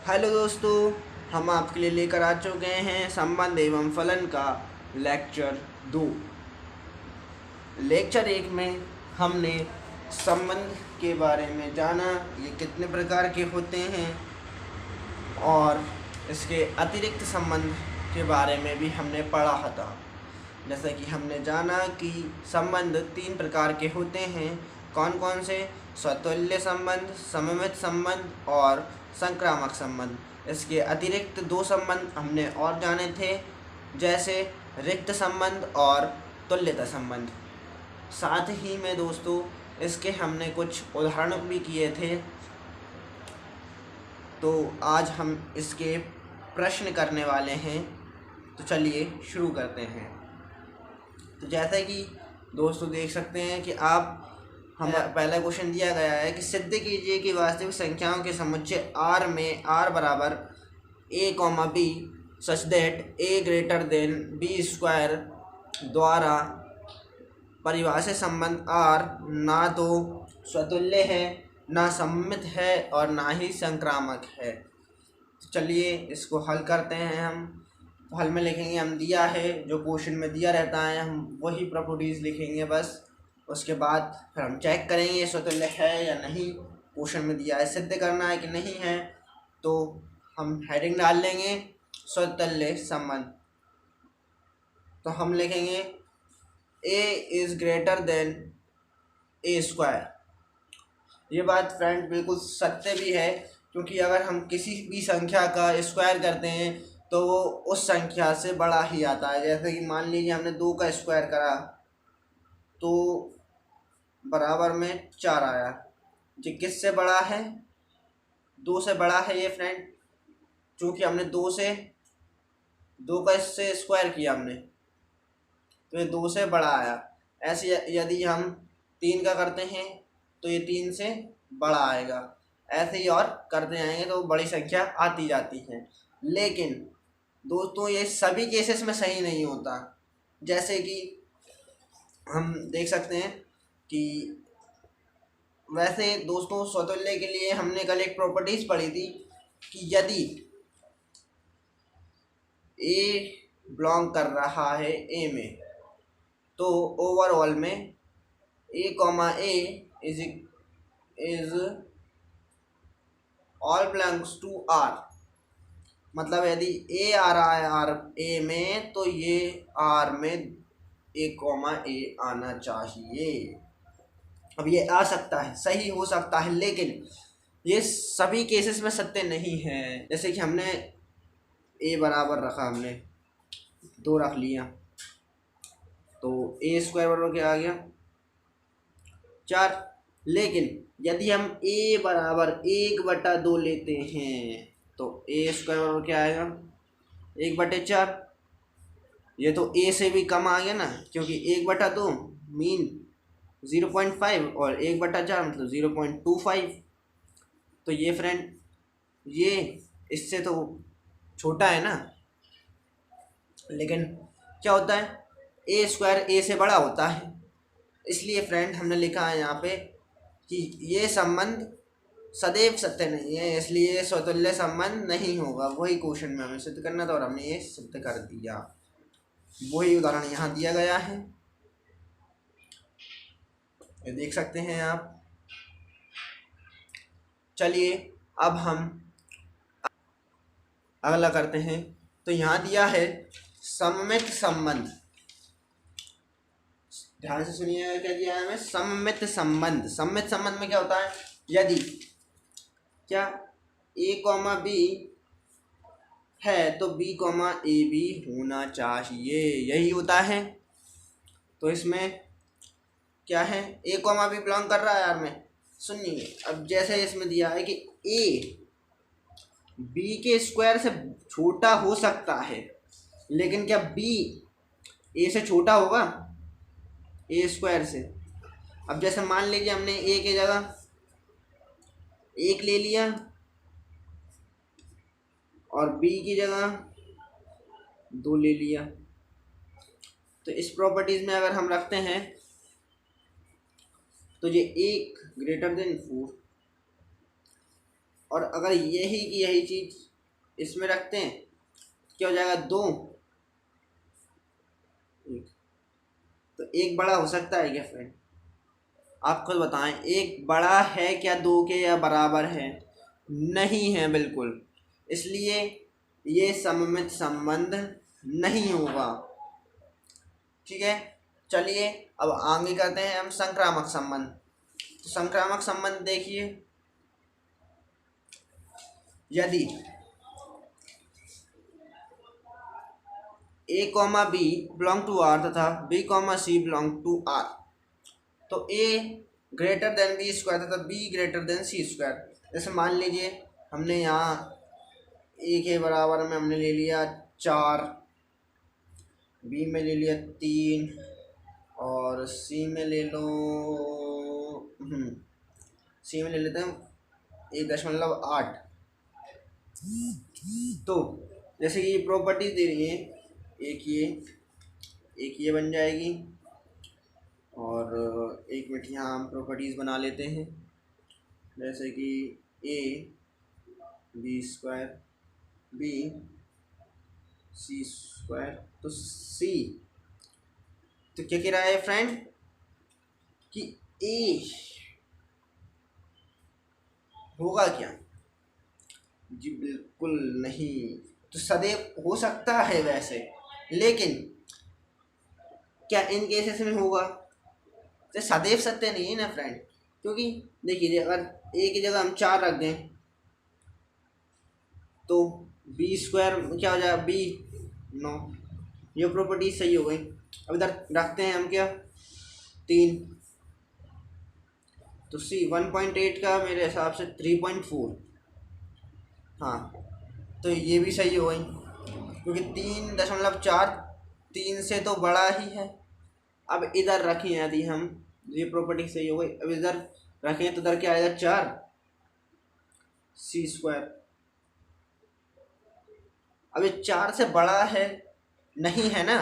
Hello दोस्तों, हम आपके लिए लेकर आ चुके हैं संबंध एवं फलन का लेक्चर 2। लेक्चर 1 में हमने संबंध के बारे में जाना, ये कितने प्रकार के होते हैं, और इसके अतिरिक्त संबंध के बारे में भी हमने पढ़ा था। जैसे कि हमने जाना कि संबंध 3 प्रकार के होते हैं। कौन कौन से? स्वतुल्य संबंध, सममित संबंध और संक्रामक संबंध। इसके अतिरिक्त 2 संबंध हमने और जाने थे, जैसे रिक्त संबंध और तुल्यता संबंध। साथ ही में दोस्तों इसके हमने कुछ उदाहरण भी किए थे, तो आज हम इसके प्रश्न करने वाले हैं। तो चलिए शुरू करते हैं। तो जैसे कि दोस्तों देख सकते हैं कि आप हम पहला क्वेश्चन दिया गया है कि सिद्ध कीजिए कि वास्तविक संख्याओं के समुच्चय R में R बराबर a, b such that a greater then b square द्वारा परिभाषित संबंध R ना तो स्वतुल्य है, ना सममित है और ना ही संक्रामक है। तो चलिए इसको हल करते हैं। हम हल में लिखेंगे, हम दिया है जो क्वेश्चन में दिया रहता है हम वही प्रॉपर्टीज़ लिखेंगे बस। उसके बाद फिर हम चेक करेंगे स्वतुल्य है या नहीं। क्वेश्चन में दिया है सिद्ध करना है कि नहीं है, तो हम हेडिंग डाल लेंगे स्वतुल्य संबंध। तो हम लिखेंगे a is greater than a square. ये बात फ्रेंड बिल्कुल सत्य भी है, क्योंकि अगर हम किसी भी संख्या का स्क्वायर करते हैं तो वो उस संख्या से बड़ा ही आता है। जैसे कि मान लीजिए हमने 2 का स्क्वायर करा तो बराबर में 4 आया। ये किससे बड़ा है? 2 से बड़ा है ये फ्रेंड, क्योंकि हमने 2 का इससे स्क्वायर किया हमने, तो ये 2 से बड़ा आया। ऐसे यदि हम 3 का करते हैं तो ये 3 से बड़ा आएगा। ऐसे ही और करते जाएंगे तो बड़ी संख्या आती जाती है। लेकिन दोस्तों ये सभी केसेस में सही नहीं होता। जैसे कि हम देख सकते हैं कि वैसे दोस्तों स्वतुल्य के लिए हमने कल एक प्रॉपर्टीज पढ़ी थी कि यदि ए बिलोंग कर रहा है ए में, तो ओवरऑल में a, a is all belongs to R। मतलब यदि a आ रहा है R a में, तो ये R में a, a आना चाहिए। अब ये आ सकता है, सही हो सकता है, लेकिन ये सभी केसेस में सत्य नहीं है। जैसे कि हमने a बराबर रखा, हमने 2 रख लिया, तो a स्क्वायर बराबर क्या आ गया? 4। लेकिन यदि हम a बराबर 1/2 लेते हैं तो a स्क्वायर बराबर क्या आएगा? 1/4। ये तो a से भी कम आ गया ना, क्योंकि 1/2 मीन 0.5 और 1/4 मतलब 0.25। तो ये फ्रेंड ये इससे तो छोटा है ना। लेकिन क्या होता है, a स्क्वायर a से बड़ा होता है। इसलिए फ्रेंड हमने लिखा है यहाँ पे कि ये संबंध सदैव सत्य नहीं है, इसलिए स्वतुल्य संबंध नहीं होगा। वही क्वेश्चन में हमें सिद्ध करना था और हमने ये सिद्ध कर दिया। वही उदाहरण यहाँ दिया गया है, ये देख सकते हैं आप। चलिए अब हम अगला करते हैं। तो यहाँ दिया है सममित संबंध। ध्यान से सुनिए क्या दिया है हमें? सममित संबंध। सममित संबंध में क्या होता है? यदि क्या a, b है तो b, a भी होना चाहिए, यही होता है। तो इसमें क्या है, a, b बिलोंग कर रहा है यार में। सुनिए, अब जैसे इसमें दिया है कि a b के स्क्वायर से छोटा हो सकता है, लेकिन क्या b a से छोटा होगा a स्क्वायर से? अब जैसे मान लीजिए हमने a की जगह 1 ले लिया और b की जगह 2 ले लिया, तो इस प्रॉपर्टीज में अगर हम रखते हैं तो ये 1 ग्रेटर देन 4 और अगर यही की यही चीज़ इसमें रखते हैं क्या हो जाएगा, 2। तो एक बड़ा हो सकता है क्या फ्रेंड? आप खुद बताएं, एक बड़ा है क्या 2 के या बराबर है? नहीं है बिल्कुल, इसलिए ये सममित संबंध नहीं होगा। ठीक है, चलिए अब आगे करते हैं हम संक्रामक संबंध। तो संक्रामक संबंध देखिए, यदि a comma B belong to R तथा b comma C belong to R, तो a greater than B square तथा b greater than C square. जैसे मान लीजिए हमने यहाँ a के बराबर में हमने ले लिया 4, b में ले लिया 3 और c में ले लो c में ले लेते हैं 1.8। तो जैसे कि प्रॉपर्टीज दे रही है, एक ये बन जाएगी और एक मिनट यहाँ हम प्रॉपर्टीज़ बना लेते हैं। जैसे कि a B square B C square, तो c, तो क्या कह रहा है फ्रेंड कि a होगा क्या? जी बिल्कुल नहीं। तो सदैव हो सकता है वैसे, लेकिन क्या इन केसेस में होगा? तो सदैव सत्य नहीं है ना फ्रेंड, क्योंकि देखिए अगर a की जगह हम 4 रख दें तो बी स्क्वायर क्या हो जाएगा, b 9, ये प्रॉपर्टी सही हो गई। अब इधर रखते हैं हम क्या 3, तो c 1.8 का मेरे हिसाब से 3.4, हाँ तो ये भी सही हो गई, क्योंकि 3.4 3 से तो बड़ा ही है। अब इधर रखें यदि हम, ये प्रॉपर्टी सही हो गई। अब इधर रखें तो इधर क्या आएगा 4 सी स्क्वायर। अब ये 4 से बड़ा है नहीं है ना,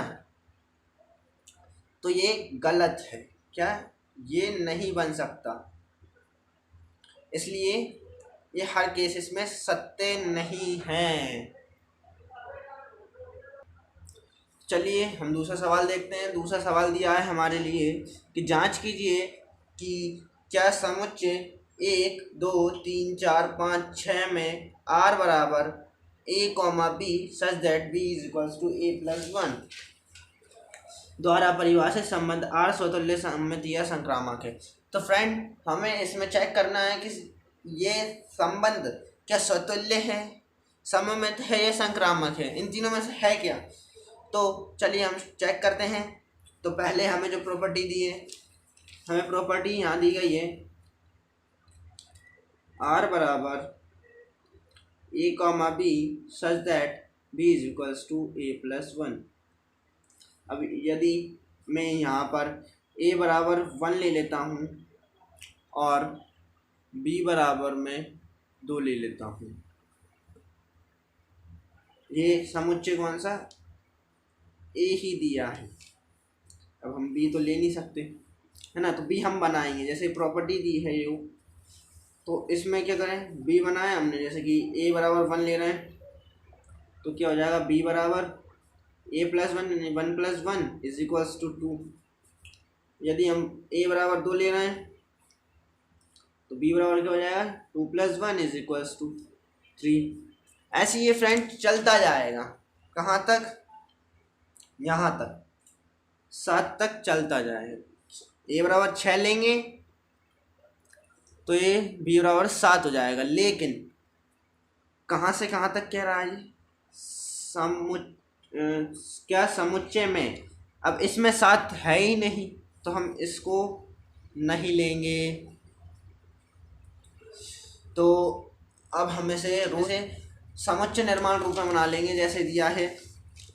तो ये गलत है। क्या? ये नहीं बन सकता, इसलिए ये हर केसेस में सत्य नहीं है। चलिए हम दूसरा सवाल देखते हैं। दूसरा सवाल दिया है हमारे लिए कि जांच कीजिए कि क्या समुच्चय 1 2 3 4 5 6 में r बराबर a comma B such that b is equals to a+1 द्वारा परिभाषित संबंध r स्वतुल्य सममित या संक्रामक है। तो फ्रेंड हमें इसमें चेक करना है कि ये संबंध क्या स्वतुल्य है, सममित है या संक्रामक है, इन तीनों में से है क्या। तो चलिए हम चेक करते हैं। तो पहले हमें जो प्रॉपर्टी दी है, हमें प्रॉपर्टी यहाँ दी गई है r बराबर a comma B such that b is equals to a+1। अब यदि मैं यहाँ पर a बराबर 1 ले लेता हूँ और b बराबर में 2 ले लेता हूँ, ये समुच्चय कौन सा, a ही दिया है। अब हम b तो ले नहीं सकते है ना, तो b हम बनाएंगे। जैसे प्रॉपर्टी दी है ये, तो इसमें क्या करें, b बनाए हमने। जैसे कि a बराबर 1 ले रहे हैं तो क्या हो जाएगा, b बराबर a+1 1+1 इज इक्वल्स टू 2। यदि हम a बराबर 2 ले रहे हैं तो b बराबर क्या हो जाएगा, 2+1 इज इक्वल्स टू 3। ऐसे ये फ्रेंड चलता जाएगा, कहाँ तक, यहाँ तक 7 तक चलता जाएगा। a बराबर 6 लेंगे तो ये b बराबर 7 हो जाएगा। लेकिन कहाँ से कहाँ तक कह रहा है क्या समुच्चय में, अब इसमें 7 है ही नहीं तो हम इसको नहीं लेंगे। तो अब हम इसे समुच्चय निर्माण रूप में बना लेंगे। जैसे दिया है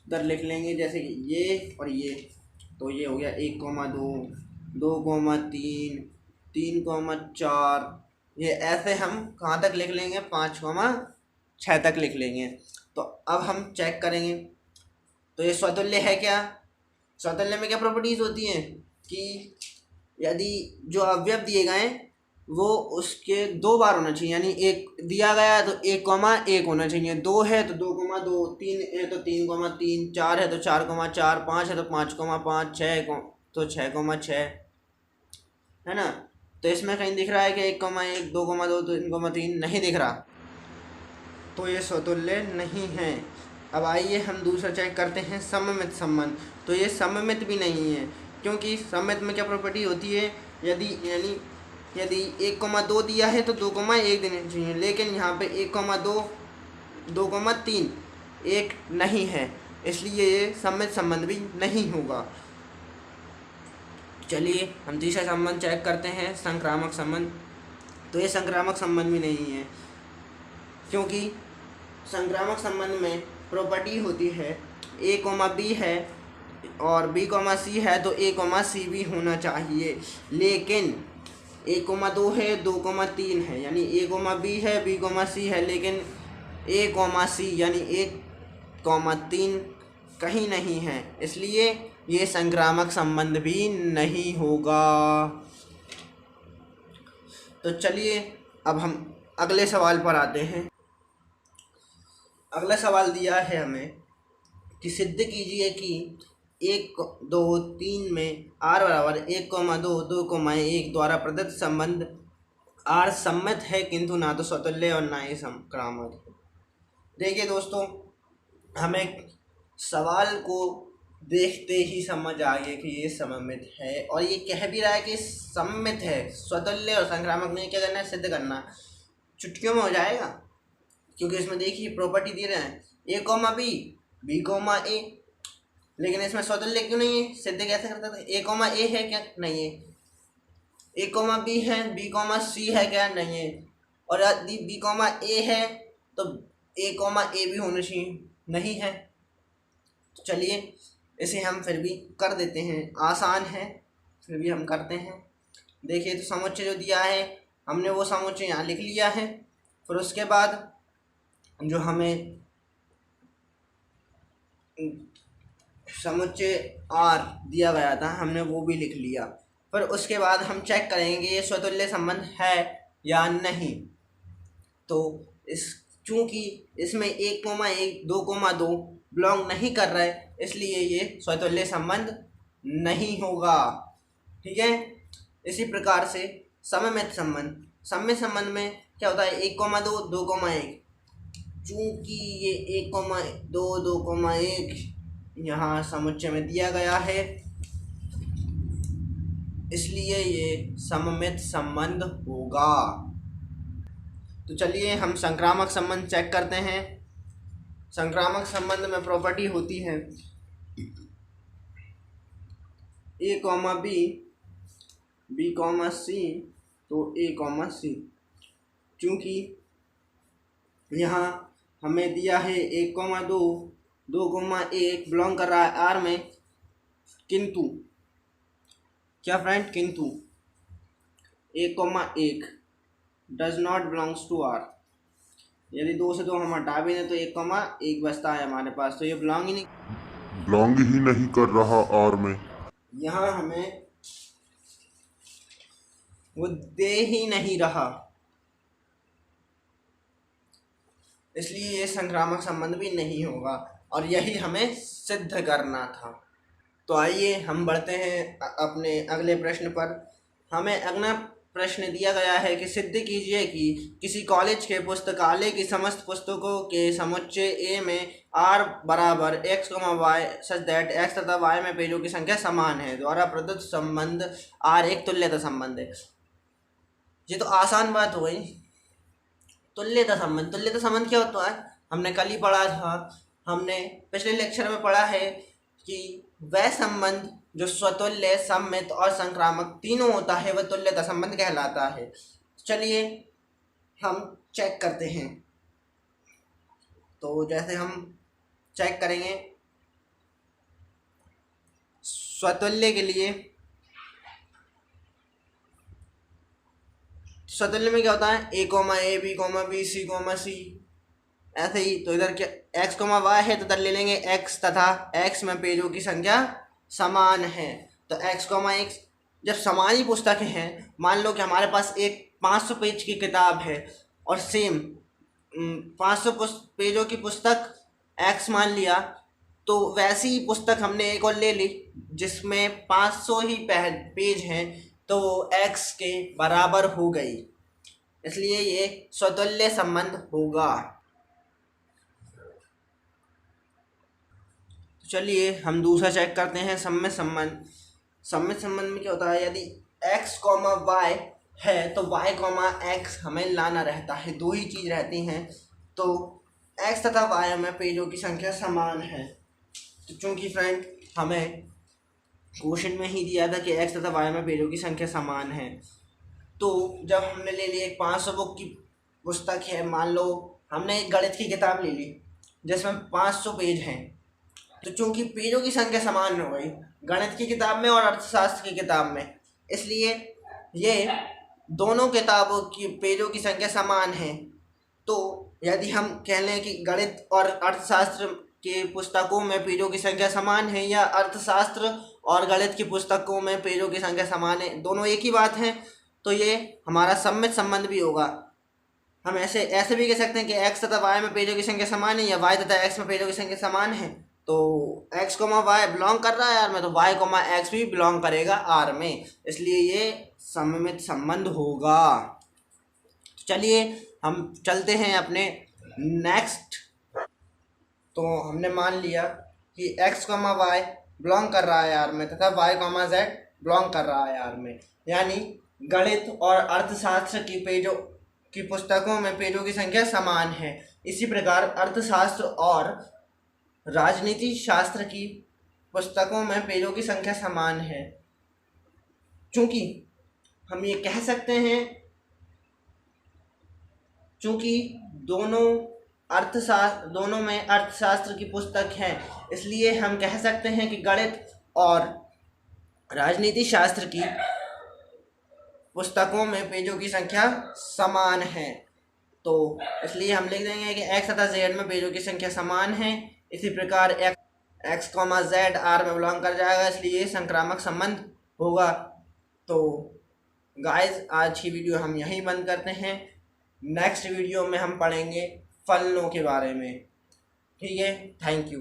उधर लिख लेंगे, जैसे कि ये और ये, तो ये हो गया 1,2 2,3 3,4। ये ऐसे हम कहाँ तक लिख लेंगे, 5,6 तक लिख लेंगे। तो अब हम चेक करेंगे तो ये स्वतुल्य है क्या। स्वतुल्य में क्या प्रॉपर्टीज होती हैं कि यदि जो अवयव दिए गए वो उसके 2 बार होना चाहिए, यानी एक दिया गया है तो 1,1 होना चाहिए, 2 है तो 2,2, 3 है तो 3,3, 4 है तो 4,4, 5 है तो 5,5, 6 तो 6,6, है ना। तो इसमें कहीं दिख रहा है कि 1,1, 2,2, 3,3 नहीं दिख रहा, तो ये स्वतुल्य नहीं है। अब आइए हम दूसरा चेक करते हैं सममित संबंध। तो ये सममित भी नहीं है, क्योंकि सममित में क्या प्रॉपर्टी होती है, यदि 1,2 दिया है तो 2,1 देना चाहिए, लेकिन यहाँ पे 1,2, 2,3 एक नहीं है, इसलिए ये सममित संबंध भी नहीं होगा। चलिए हम तीसरा संबंध चेक करते हैं, संक्रामक संबंध। तो ये संक्रामक संबंध भी नहीं है, क्योंकि संक्रामक संबंध में प्रॉपर्टी होती है a, b है और b, c है तो a, c भी होना चाहिए, लेकिन 1,2 है, 2,3 है, यानी a, b है, b, c है, लेकिन a, c यानी 1,3 कहीं नहीं है, इसलिए ये संक्रामक संबंध भी नहीं होगा। तो चलिए अब हम अगले सवाल पर आते हैं। अगला सवाल दिया है हमें कि सिद्ध कीजिए कि 1, 2, 3 में r बराबर 1,2, 2,1 द्वारा प्रदत्त संबंध r सम्मित है किंतु ना तो स्वतुल्य और ना ही संक्रामक। देखिए दोस्तों, हमें सवाल को देखते ही समझ आ गया कि ये सममित है, और ये कह भी रहा है कि सममित है, स्वतुल्य और संक्रामक नहीं, क्या करना है, सिद्ध करना। चुटकियों में हो जाएगा, क्योंकि इसमें देखिए प्रॉपर्टी दे रहे हैं a, b, b, a, लेकिन इसमें स्वतुल्य क्यों नहीं है, सिद्ध कैसे करते थे। a, है क्या, नहीं है। a, b है, b, c है क्या, नहीं है। और यदि b, a है तो a, भी होना चाहिए, नहीं है। तो चलिए इसे हम फिर भी कर देते हैं, आसान है फिर भी हम करते हैं। देखिए तो समुच्चय जो दिया है हमने वो समुच्चय यहाँ लिख लिया है, फिर उसके बाद जो हमें समुच्चय R दिया गया था हमने वो भी लिख लिया। फिर उसके बाद हम चेक करेंगे ये स्वतुल्य संबंध है या नहीं। तो चूँकि इसमें 1,1, 2,2 बिलोंग नहीं कर रहा है, इसलिए ये स्वतुल्य संबंध नहीं होगा। ठीक है। इसी प्रकार से सममित संबंध में क्या होता है, 1,2, 2,1, चूँकि ये 1,2, 2,1 यहाँ समुच्चय में दिया गया है, इसलिए ये सममित संबंध होगा। तो चलिए हम संक्रामक संबंध चेक करते हैं। संक्रामक संबंध में प्रॉपर्टी होती है a, b, b, c तो a, c। चूँकि यहाँ हमें दिया है 1,2, 2,1 बिलोंग कर रहा है R में, किंतु क्या फ्रेंड, किंतु 1,1 does not belongs to R। यदि 2 से 2 हम हटा भी दें तो 1,1 बचता है हमारे पास, तो ये बिलोंग ही नहीं कर रहा R में। यहाँ हमें वो दे ही नहीं रहा, इसलिए ये संक्रामक संबंध भी नहीं होगा, और यही हमें सिद्ध करना था। तो आइए हम बढ़ते हैं अपने अगले प्रश्न पर। हमें अगला प्रश्न दिया गया है कि सिद्ध कीजिए कि किसी कॉलेज के पुस्तकालय की समस्त पुस्तकों के समुच्चय A में R बराबर x, y such that x तथा y में पेजों की संख्या समान है द्वारा प्रदत्त संबंध R एक तुल्यता संबंध है। ये तो आसान बात हो गई। तुल्यता संबंध क्या होता है, हमने कल ही पढ़ा था, हमने पिछले लेक्चर में पढ़ा है कि वह संबंध जो स्वतुल्य, सममित और संक्रामक तीनों होता है वह तुल्यता संबंध कहलाता है। चलिए हम चेक करते हैं। तो जैसे हम चेक करेंगे स्वतुल्य के लिए, स्वतुल्य में क्या होता है, a, b, c, c, ऐसे ही। तो इधर क्या x, y है तो इधर ले लेंगे x तथा x में पेजों की संख्या समान है। तो x, x जब समान ही पुस्तकें हैं, मान लो कि हमारे पास एक 500 पेज की किताब है और सेम 500 पेजों की पुस्तक एक्स मान लिया, तो वैसी ही पुस्तक हमने एक और ले ली जिसमें 500 ही पेज हैं, तो वो एक्स के बराबर हो गई, इसलिए ये स्वतुल्य संबंध होगा। तो चलिए हम दूसरा चेक करते हैं, सम्मित संबंध। सम्मित संबंध में क्या होता है, यदि x कॉमा वाई है तो y कॉमा एक्स हमें लाना रहता है, दो ही चीज़ रहती हैं। तो x तथा y में पेजों की संख्या समान है। तो चूँकि फ्रेंड हमें क्वेश्चन में ही दिया था कि x तथा y में पेजों की संख्या समान है, तो जब हमने ले ली एक 500 बुक की पुस्तक है, मान लो हमने एक गणित की किताब ले ली जिसमें 500 पेज हैं, तो चूंकि पेजों की संख्या समान हो गई गणित की किताब में और अर्थशास्त्र की किताब में, इसलिए ये दोनों किताबों की पेजों की संख्या समान है। तो यदि हम कह लें कि गणित और अर्थशास्त्र के पुस्तकों में पेजों की संख्या समान है या अर्थशास्त्र और गणित की पुस्तकों में पेजों की संख्या समान है, दोनों एक ही बात है, तो ये हमारा सम्मित संबंध भी होगा। हम ऐसे भी कह सकते हैं कि x तथा y में पेजों की संख्या समान है या y तथा x में पेजों की संख्या समान है, तो x कोमा वाई बिलोंग कर रहा है R में, तो y कोमा एक्स भी बिलोंग करेगा R में, इसलिए ये सम्मित संबंध होगा। तो चलिए हम चलते हैं अपने नेक्स्ट। तो हमने मान लिया कि x कोमा वाई बिलोंग कर रहा है R में तथा y कोमा z बिलोंग कर रहा है R में, यानी गणित और अर्थशास्त्र की पेजों की पुस्तकों में पेजों की संख्या समान है। इसी प्रकार अर्थशास्त्र और राजनीति शास्त्र की पुस्तकों में पेजों की संख्या समान है। चूंकि हम ये कह सकते हैं, चूंकि दोनों में अर्थशास्त्र की पुस्तक है, इसलिए हम कह सकते हैं कि गणित और राजनीति शास्त्र की पुस्तकों में पेजों की संख्या समान है। तो इसलिए हम लिख देंगे कि x तथा z में पेजों की संख्या समान है। इसी प्रकार x कॉमा z R में बिलोंग कर जाएगा, इसलिए संक्रामक संबंध होगा। तो गाइस आज की वीडियो हम यहीं बंद करते हैं। नेक्स्ट वीडियो में हम पढ़ेंगे फलनों के बारे में। ठीक है, थैंक यू।